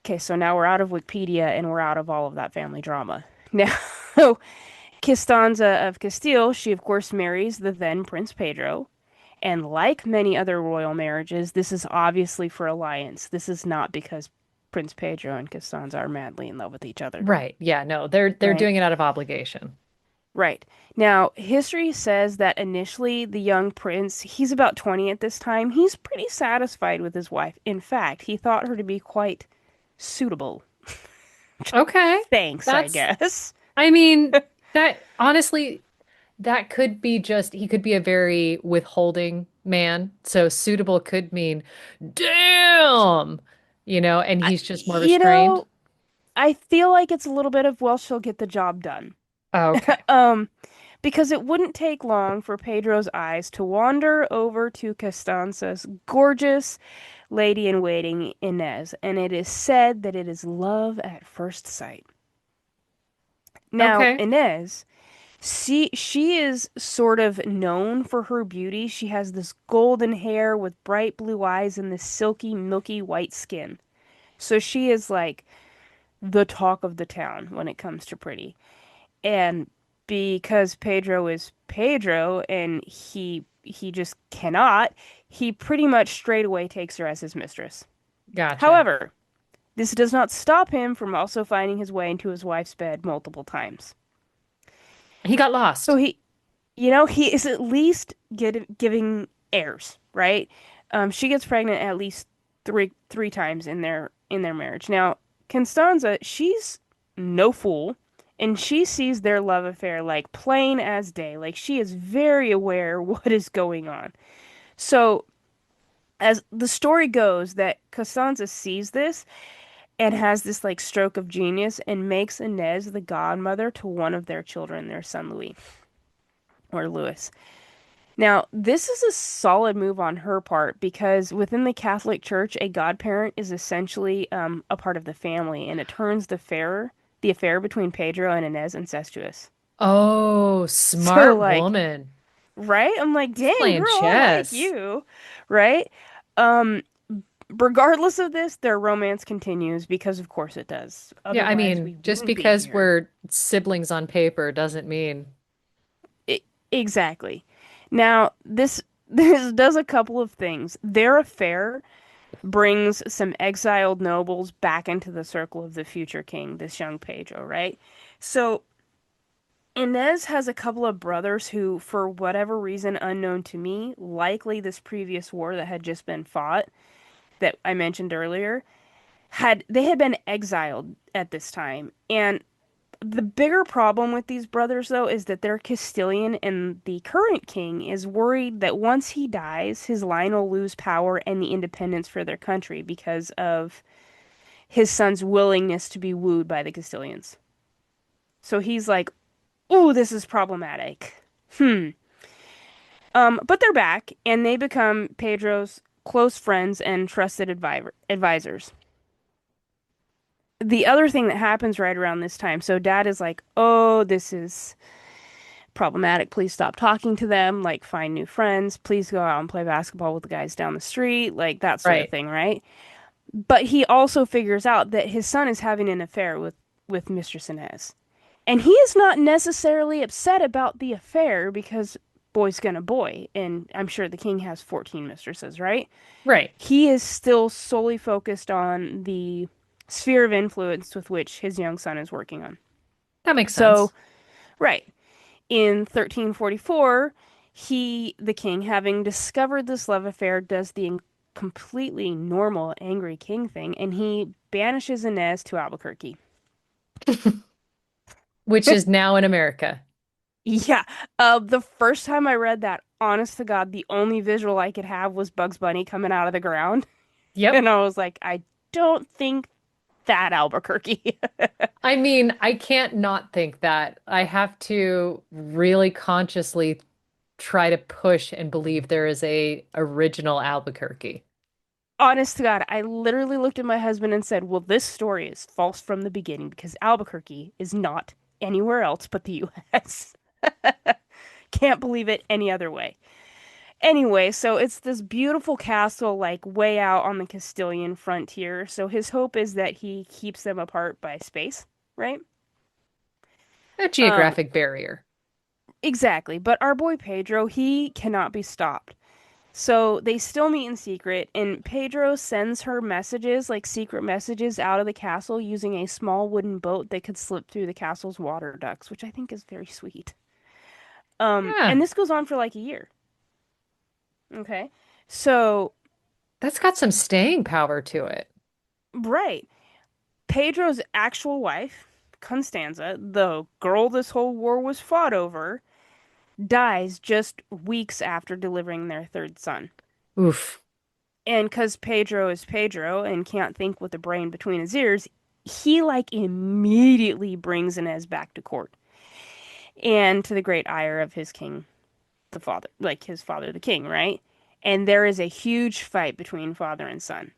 Okay, so now we're out of Wikipedia and we're out of all of that family drama. Now, Costanza of Castile, she of course marries the then Prince Pedro. And like many other royal marriages, this is obviously for alliance. This is not because Prince Pedro and Costanza are madly in love with each other, Right. Yeah, no, they're right? doing it out of obligation. Right. Now, history says that initially the young prince, he's about 20 at this time, he's pretty satisfied with his wife. In fact, he thought her to be quite suitable. Okay. Thanks, I That's, guess. I mean, that honestly, that could be just, he could be a very withholding man. So suitable could mean, damn, and I, he's just more you restrained. know, I feel like it's a little bit of, well, she'll get the job done. Okay. Um, because it wouldn't take long for Pedro's eyes to wander over to Costanza's gorgeous lady in waiting, Inez, and it is said that it is love at first sight. Now, Okay. Inez, she is sort of known for her beauty. She has this golden hair with bright blue eyes and this silky, milky white skin. So she is like the talk of the town when it comes to pretty. And because Pedro is Pedro and he just cannot, he pretty much straight away takes her as his mistress. Gotcha. However, this does not stop him from also finding his way into his wife's bed multiple times. He got So lost. he is at least giving heirs, right? She gets pregnant at least three times in their marriage. Now, Constanza, she's no fool, and she sees their love affair like plain as day. Like she is very aware what is going on. So, as the story goes, that Costanza sees this and has this like stroke of genius and makes Inez the godmother to one of their children, their son Louis or Louis. Now, this is a solid move on her part because within the Catholic Church, a godparent is essentially a part of the family, and it turns the affair between Pedro and Inez incestuous. Oh, So, smart like, woman. right? I'm like, He's dang, playing girl, I like chess. you, right? Um, Regardless of this, their romance continues because, of course, it does. Yeah, I Otherwise, we mean, just wouldn't be because here. we're siblings on paper doesn't mean. I exactly. Now, this does a couple of things. Their affair brings some exiled nobles back into the circle of the future king, this young Pedro, right? So Inez has a couple of brothers who, for whatever reason unknown to me, likely this previous war that had just been fought that I mentioned earlier, had been exiled at this time. And the bigger problem with these brothers, though, is that they're Castilian, and the current king is worried that once he dies, his line will lose power and the independence for their country because of his son's willingness to be wooed by the Castilians. So he's like, "Ooh, this is problematic." Hmm. But they're back, and they become Pedro's close friends and trusted advisors. The other thing that happens right around this time, so Dad is like, "Oh, this is problematic. Please stop talking to them. Like, find new friends. Please go out and play basketball with the guys down the street. Like that sort of Right. thing, right?" But he also figures out that his son is having an affair with Mistress Inez. And he is not necessarily upset about the affair because boy's gonna boy, and I'm sure the king has 14 mistresses, right? Right. He is still solely focused on the sphere of influence with which his young son is working on. That makes So, sense. right, in 1344, the king, having discovered this love affair, does the completely normal angry king thing, and he banishes Inez to Albuquerque. Which is now in America. Yeah. The first time I read that, honest to God, the only visual I could have was Bugs Bunny coming out of the ground. Yep. And I was like, I don't think that Albuquerque. I mean, I can't not think that. I have to really consciously try to push and believe there is a original Albuquerque. Honest to God, I literally looked at my husband and said, well, this story is false from the beginning because Albuquerque is not anywhere else but the US. Can't believe it any other way. Anyway, so it's this beautiful castle, like way out on the Castilian frontier. So his hope is that he keeps them apart by space, right? A Um, geographic barrier. exactly. But our boy Pedro, he cannot be stopped. So they still meet in secret, and Pedro sends her messages, like secret messages, out of the castle using a small wooden boat that could slip through the castle's water ducts, which I think is very sweet. Yeah, And this goes on for like a year. Okay. So, that's got some staying power to it. right. Pedro's actual wife, Constanza, the girl this whole war was fought over, dies just weeks after delivering their third son. Oof. And because Pedro is Pedro and can't think with the brain between his ears, he like immediately brings Inez back to court. And to the great ire of his king, the father, like his father, the king, right? And there is a huge fight between father and son.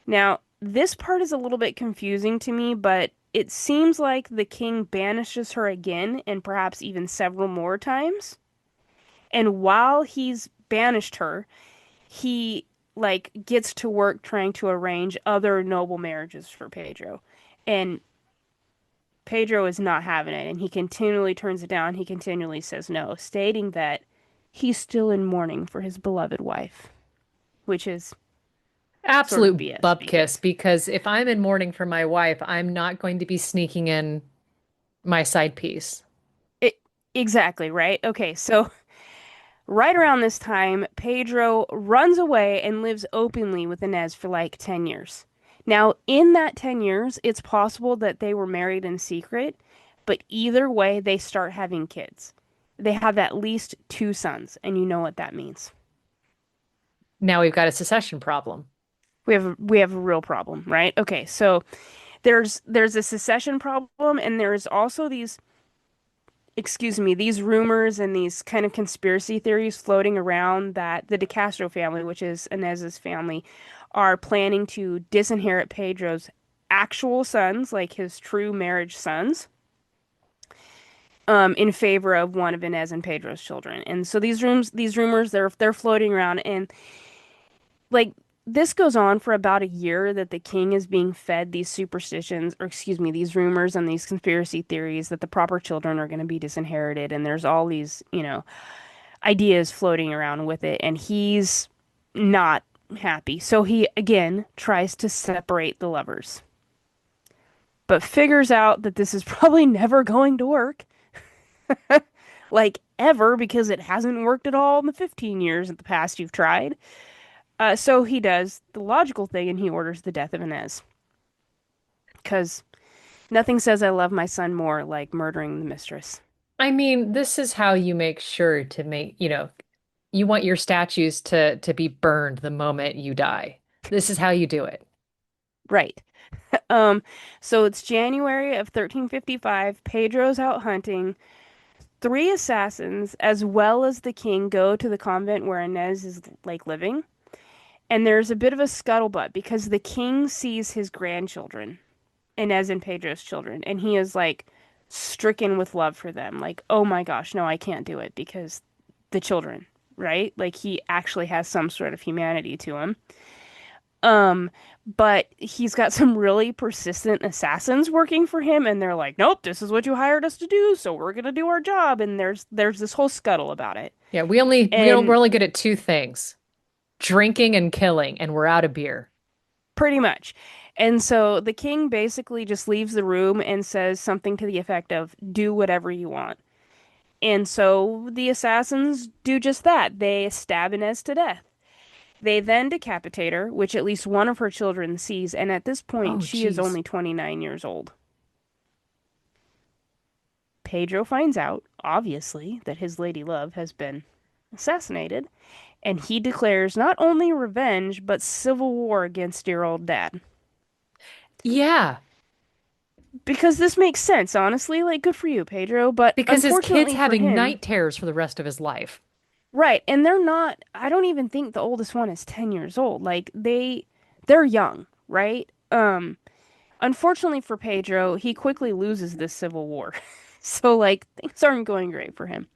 Now, this part is a little bit confusing to me, but it seems like the king banishes her again and perhaps even several more times. And while he's banished her, he like gets to work trying to arrange other noble marriages for Pedro. And Pedro is not having it, and he continually turns it down. He continually says no, stating that he's still in mourning for his beloved wife, which is sort of Absolute BS bupkis because because if I'm in mourning for my wife, I'm not going to be sneaking in my side piece. it exactly, right? Okay, so right around this time, Pedro runs away and lives openly with Inez for like 10 years. Now, in that 10 years, it's possible that they were married in secret, but either way, they start having kids. They have at least two sons, and you know what that means. Now we've got a secession problem. We have a real problem, right? Okay, so there's a secession problem, and there's also these rumors and these kind of conspiracy theories floating around that the De Castro family, which is Inez's family, are planning to disinherit Pedro's actual sons, like his true marriage sons, in favor of one of Inez and Pedro's children. And so these rumors, they're floating around, and like this goes on for about a year that the king is being fed these superstitions, or excuse me, these rumors and these conspiracy theories that the proper children are going to be disinherited, and there's all these, ideas floating around with it, and he's not happy. So he again tries to separate the lovers, but figures out that this is probably never going to work, like ever, because it hasn't worked at all in the 15 years in the past you've tried. So he does the logical thing and he orders the death of Inez. Because nothing says I love my son more like murdering the mistress. I mean, this is how you make sure to make, you want your statues to be burned the moment you die. This is how you do it. Right. Um, so it's January of 1355. Pedro's out hunting. Three assassins, as well as the king, go to the convent where Inez is like living. And there's a bit of a scuttlebutt because the king sees his grandchildren, Inez and Pedro's children, and he is like stricken with love for them. Like, oh my gosh, no, I can't do it because the children, right? Like he actually has some sort of humanity to him. Um, but he's got some really persistent assassins working for him, and they're like, "Nope, this is what you hired us to do, so we're gonna do our job." And there's this whole scuttle about it, Yeah, we're and only good at two things, drinking and killing, and we're out of beer. pretty much. And so the king basically just leaves the room and says something to the effect of, "Do whatever you want." And so the assassins do just that. They stab Inez to death. They then decapitate her, which at least one of her children sees, and at this point, Oh, she is geez. only 29 years old. Pedro finds out, obviously, that his lady love has been assassinated, and he declares not only revenge, but civil war against dear old dad. Yeah, Because this makes sense, honestly. Like, good for you, Pedro. But because his kid's unfortunately for having him, night terrors for the rest of his life. right, and they're not, I don't even think the oldest one is 10 years old. Like, they're young, right? Unfortunately for Pedro, he quickly loses this civil war. So, like, things aren't going great for him.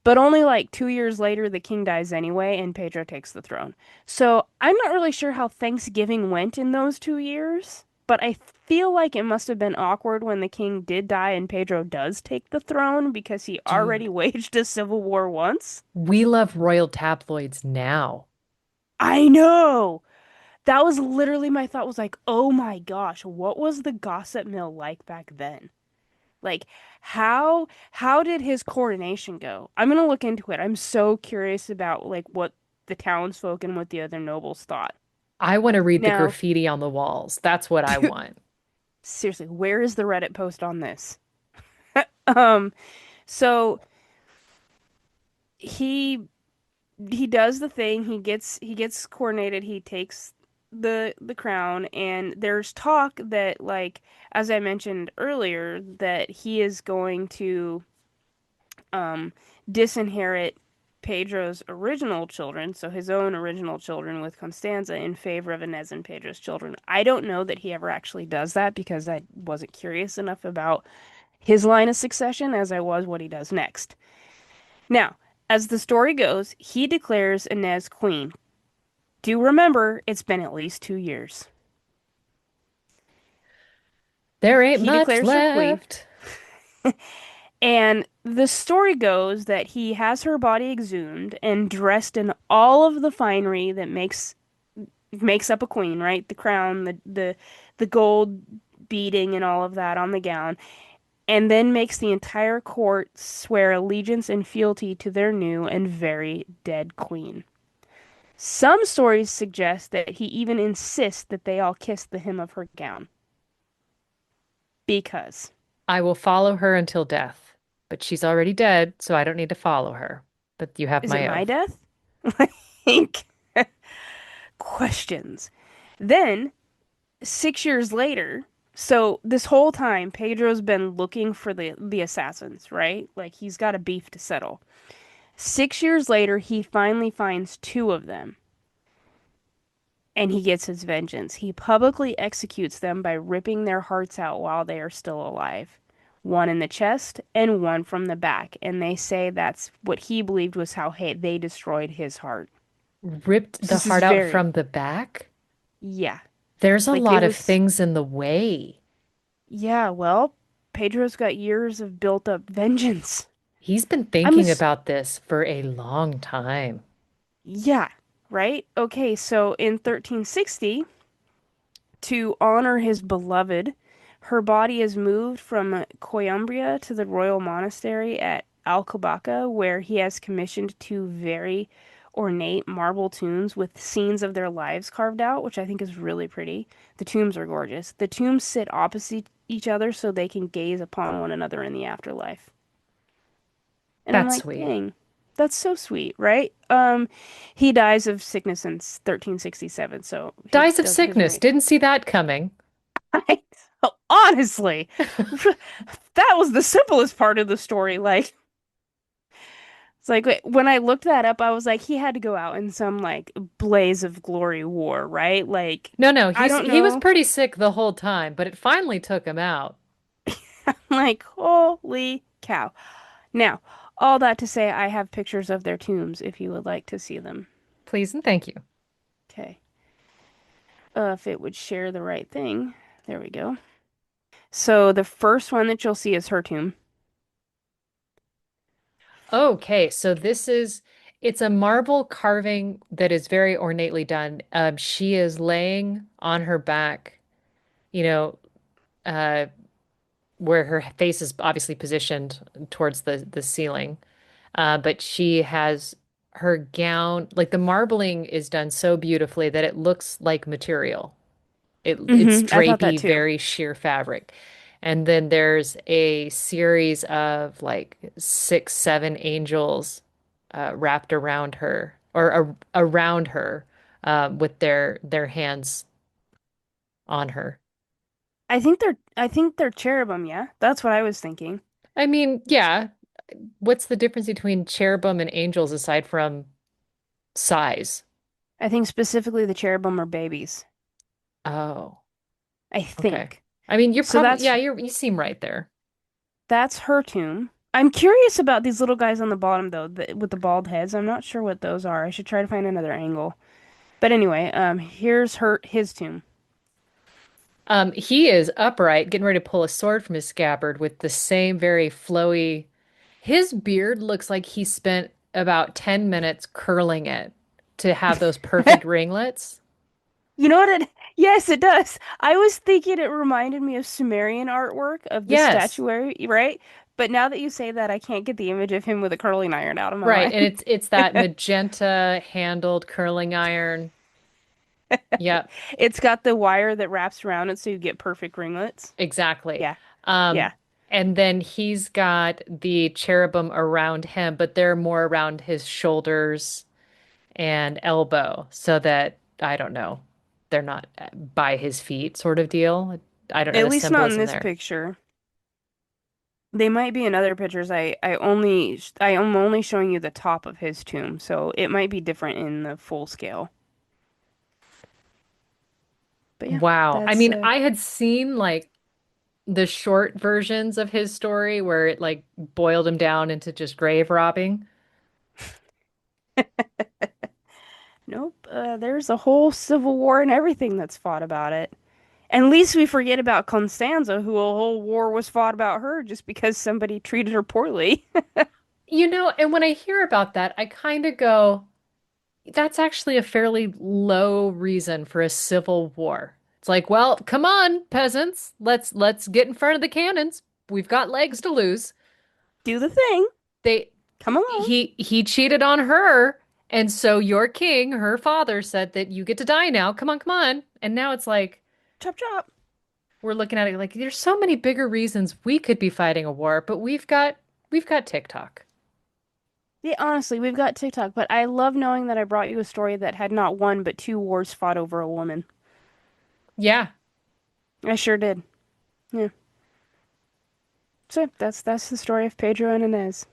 But only like 2 years later, the king dies anyway, and Pedro takes the throne. So I'm not really sure how Thanksgiving went in those 2 years, but I feel like it must have been awkward when the king did die and Pedro does take the throne because he already Dude, waged a civil war once. we love royal tabloids now. I know! That was literally my thought was like, oh my gosh, what was the gossip mill like back then? Like how did his coronation go? I'm gonna look into it. I'm so curious about like what the townsfolk and what the other nobles thought. I want to read the Now, graffiti on the walls. That's what I want. seriously, where is the Reddit post on this? Um, so he he does the thing. He gets coronated. He takes the crown, and there's talk that like as I mentioned earlier that he is going to um, disinherit Pedro's original children, so his own original children with Constanza in favor of Inez and Pedro's children. I don't know that he ever actually does that because I wasn't curious enough about his line of succession as I was what he does next. Now, as the story goes, he declares Inez queen. Do remember, it's been at least 2 years. There ain't He much declares her queen, left. and the story goes that he has her body exhumed and dressed in all of the finery that makes up a queen, right? The crown, the gold beading and all of that on the gown, and then makes the entire court swear allegiance and fealty to their new and very dead queen. Some stories suggest that he even insists that they all kiss the hem of her gown because I will follow her until death, but she's already dead, so I don't need to follow her. But you have is it my my oath. death? Like questions. Then 6 years later, so this whole time Pedro's been looking for the assassins, right? Like he's got a beef to settle. 6 years later, he finally finds two of them, and he gets his vengeance. He publicly executes them by ripping their hearts out while they are still alive. One in the chest and one from the back, and they say that's what he believed was how they destroyed his heart. Ripped So the this is heart out very, from the back? yeah, There's a like it lot of was, things in the way. yeah, well, Pedro's got years of built up vengeance. He's been I'm a, thinking about this for a long time. yeah, right? Okay, so in 1360, to honor his beloved, her body is moved from Coimbra to the royal monastery at Alcobaça, where he has commissioned two very ornate marble tombs with scenes of their lives carved out, which I think is really pretty. The tombs are gorgeous. The tombs sit opposite each other so they can gaze upon one another in the afterlife. And I'm That's like, sweet. dang, that's so sweet, right? He dies of sickness in 1367, so Dies of sickness. reign. Didn't see that coming. Honestly, that was the simplest part of the story. Like, It's like when I looked that up, I was like, he had to go out in some like blaze of glory war, right? Like, No, no, I don't he was know. pretty sick the whole time, but it finally took him out. Like, holy cow. Now, all that to say, I have pictures of their tombs if you would like to see them. Please and thank you. Okay. If it would share the right thing. There we go. So the first one that you'll see is her tomb. Okay, so it's a marble carving that is very ornately done. She is laying on her back, you know, uh, where her face is obviously positioned towards the ceiling. But she has her gown, like the marbling is done so beautifully that it looks like material. It's I thought that drapey, too. very sheer fabric. And then there's a series of like six, seven angels wrapped around her or around her with their hands on her. I think they're cherubim, yeah. That's what I was thinking. I mean, yeah, what's the difference between cherubim and angels aside from size? I think specifically the cherubim are babies. Oh, I okay. think. I mean, you're So probably, that's yeah, you seem right there. that's her tomb. I'm curious about these little guys on the bottom though, with the bald heads. I'm not sure what those are. I should try to find another angle. But anyway, here's his tomb. He is upright, getting ready to pull a sword from his scabbard with the same very flowy. His beard looks like he spent about 10 minutes curling it to have those perfect ringlets. You know what it? Yes, it does. I was thinking it reminded me of Sumerian artwork of the Yes, statuary, right? But now that you say that, I can't get the image of him with a curling iron out of my right. mind. And it's that magenta handled curling iron. Yep, It's got the wire that wraps around it so you get perfect ringlets. exactly. Yeah, Um, yeah. and then he's got the cherubim around him, but they're more around his shoulders and elbow so that I don't know, they're not by his feet sort of deal. I don't know At the least not in symbolism this there. picture. They might be in other pictures. I am only showing you the top of his tomb, so it might be different in the full scale. But yeah, Wow. I that's mean, I had seen like the short versions of his story where it like boiled him down into just grave robbing. nope. There's a whole civil war and everything that's fought about it. And least we forget about Constanza, who a whole war was fought about her just because somebody treated her poorly. And when I hear about that, I kind of go, that's actually a fairly low reason for a civil war. It's like, well, come on, peasants, let's get in front of the cannons. We've got legs to lose. Do the thing. They Come along. he cheated on her, and so your king, her father, said that you get to die now. Come on, come on. And now it's like Chop chop. we're looking at it like there's so many bigger reasons we could be fighting a war, but we've got TikTok. Yeah, honestly, we've got TikTok, but I love knowing that I brought you a story that had not one but two wars fought over a woman. Yeah, I sure did. Yeah. So that's the story of Pedro and Inez.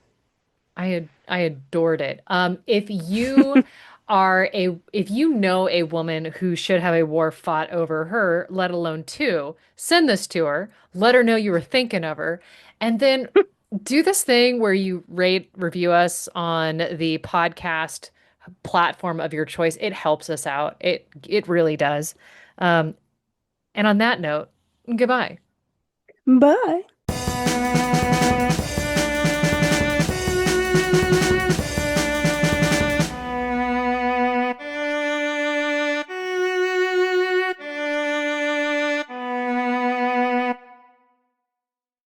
I adored it. If you know a woman who should have a war fought over her, let alone two, send this to her. Let her know you were thinking of her, and then do this thing where you rate, review us on the podcast platform of your choice. It helps us out. It really does. And on that note, goodbye. Bye.